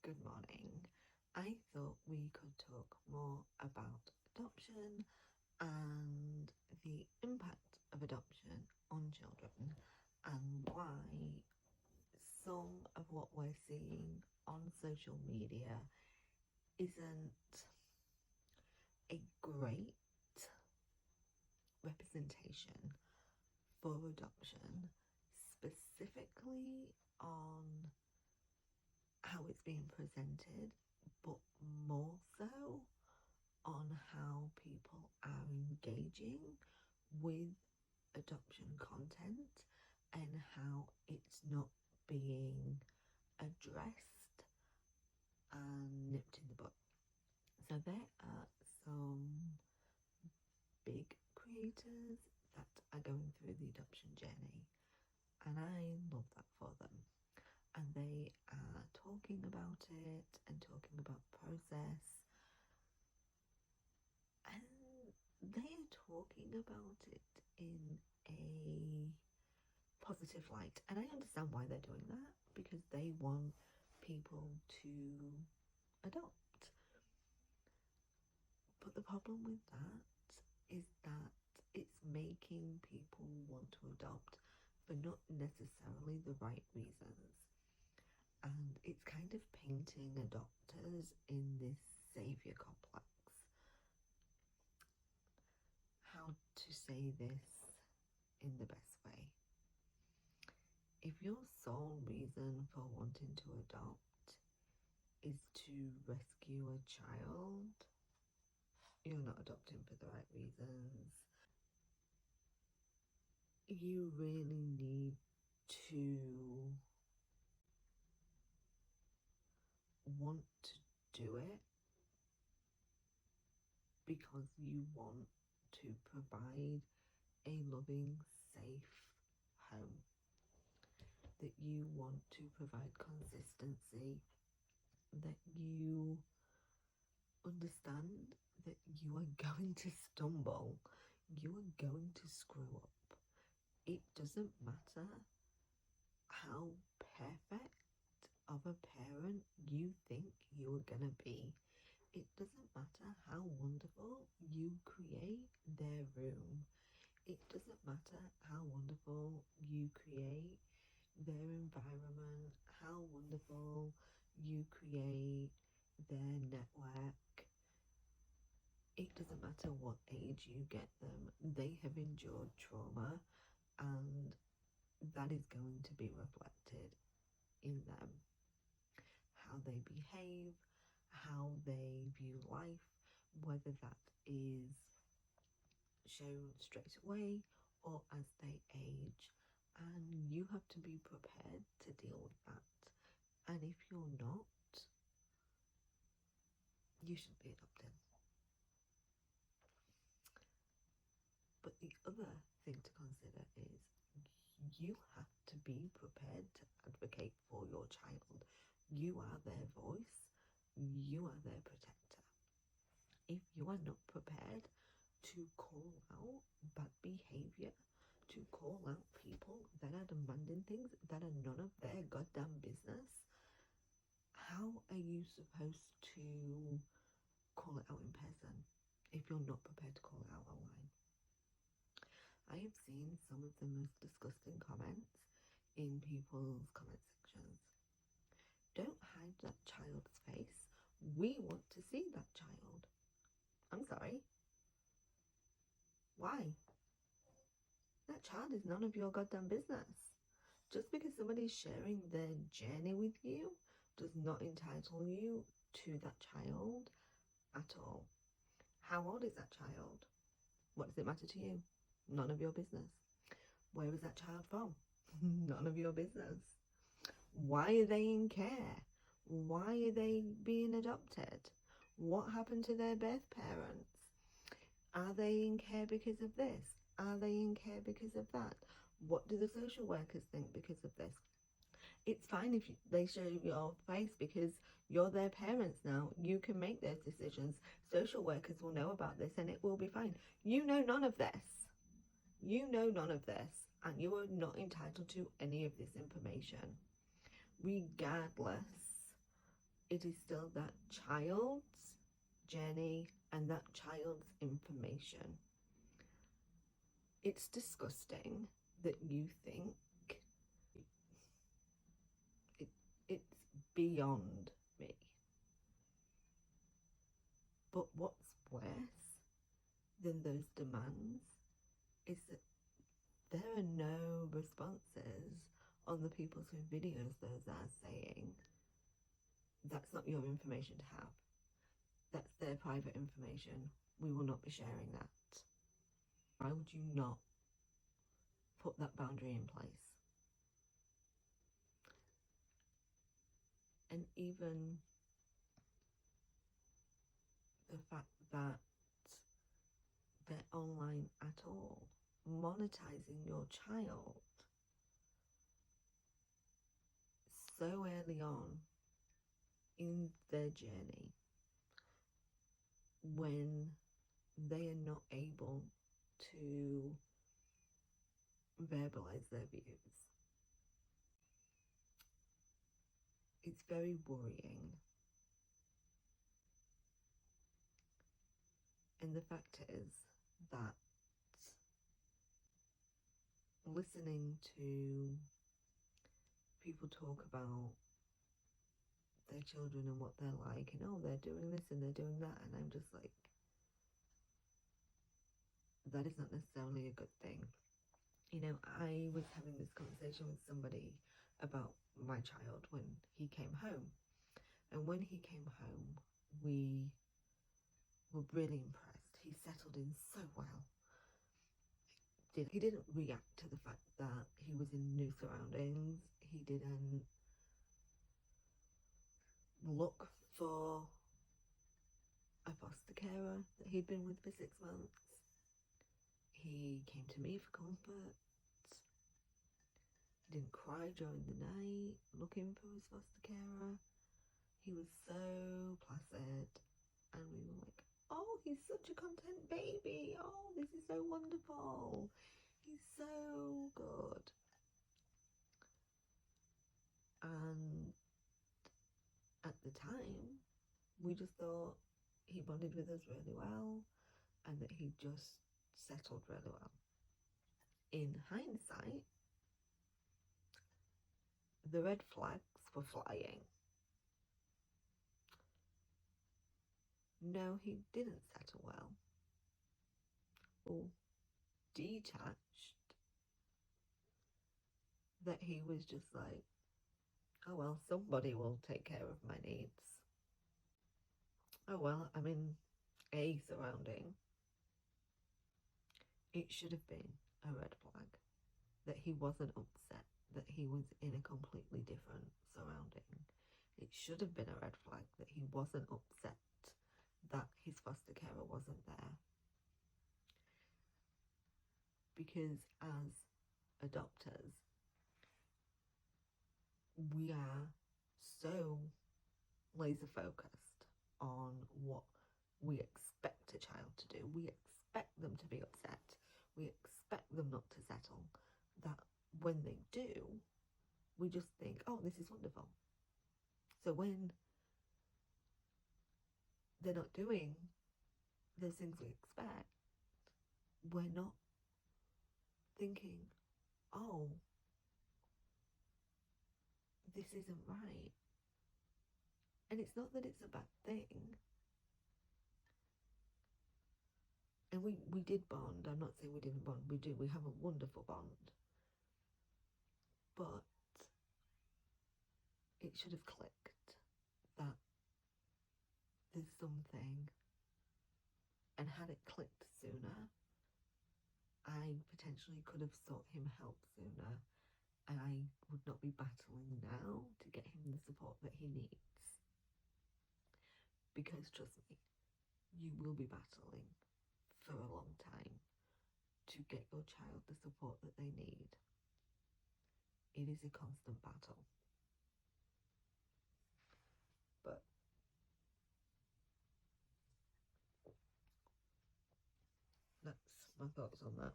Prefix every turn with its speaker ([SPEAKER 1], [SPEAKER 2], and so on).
[SPEAKER 1] Good morning. I thought we could talk more about adoption and the impact of adoption on children and why some of what we're seeing on social media isn't a great representation for adoption, specifically on how it's being presented, but more so on how people are engaging with adoption content and how it's not being addressed and nipped in the bud. So there are some big creators that are going through the adoption journey, and I love that for them. And they are talking about it and talking about process, and they are talking about it in a positive light. And I understand why they're doing that, because they want people to adopt. But the problem with that is that it's making people want to adopt for not necessarily the right reasons. And it's kind of painting adopters in this savior complex. How to say this in the best way? If your sole reason for wanting to adopt is to rescue a child, you're not adopting for the right reasons. You really need to want to do it because you want to provide a loving, safe home, that you want to provide consistency, that you understand that you are going to stumble, you are going to screw up. It doesn't matter how perfect of a parent you think you're gonna be. It doesn't matter how wonderful you create their room. It doesn't matter how wonderful you create their environment, how wonderful you create their network. It doesn't matter what age you get them, they have endured trauma, and that is going to be reflected in them. How they behave, how they view life, whether that is shown straight away or as they age. And you have to be prepared to deal with that. And if you're not, you shouldn't be adopting. But the other thing to consider is you have to be prepared to advocate for your child. You are their voice, you are their protector. If you are not prepared to call out bad behavior, to call out people that are demanding things that are none of their goddamn business, how are you supposed to call it out in person if you're not prepared to call it out online? I have seen some of the most disgusting comments in people's comment sections. Don't hide that child's face. We want to see that child. I'm sorry. Why? That child is none of your goddamn business. Just because somebody's sharing their journey with you does not entitle you to that child at all. How old is that child? What does it matter to you? None of your business. Where is that child from? None of your business. Why are they in care? Why are they being adopted? What happened to their birth parents? Are they in care because of this? Are they in care because of that? What do the social workers think because of this? It's fine if they show your face because you're their parents now. You can make those decisions. Social workers will know about this and it will be fine. You know none of this. You know none of this, and you are not entitled to any of this information, regardless it is still that child's journey and that child's information. It's disgusting that you think it's beyond me. But what's worse than those demands is that there are no responses on the people's videos those are saying that's not your information to have. That's their private information. We will not be sharing that. Why would you not put that boundary in place? And even the fact that they're online at all, monetizing your child so early on in their journey when they are not able to verbalize their views. It's very worrying. And the fact is that listening to people talk about their children and what they're like, and oh, they're doing this and they're doing that, and I'm just like, that is not necessarily a good thing. You know, I was having this conversation with somebody about my child when he came home, and when he came home, we were really impressed. He settled in so well. He didn't react to the fact that he was in new surroundings. He didn't look for a foster carer that he'd been with for 6 months. He came to me for comfort. He didn't cry during the night looking for his foster carer. He was so placid, and we were like, oh, he's such a content baby. Oh, this is so wonderful. He's so good. And at the time, we just thought he bonded with us really well and that he just settled really well. In hindsight, the red flags were flying. No, he didn't settle well. Or detached. That he was just like, oh well, somebody will take care of my needs. Oh well, I'm in a surrounding. It should have been a red flag that he wasn't upset that he was in a completely different surrounding. It should have been a red flag that he wasn't upset that his foster carer wasn't there. Because as adopters, we are so laser focused on what we expect a child to do. We expect them to be upset. We expect them not to settle. That when they do, we just think, oh, this is wonderful. So when they're not doing those things we expect, we're not thinking, oh, this isn't right. And it's not that it's a bad thing. And we did bond. I'm not saying we didn't bond. We do. We have a wonderful bond. But it should have clicked that there's something. And had it clicked sooner, I potentially could have sought him help sooner. And I would not be battling now to get him the support that he needs. Because trust me, you will be battling for a long time to get your child the support that they need. It is a constant battle. But that's my thoughts on that.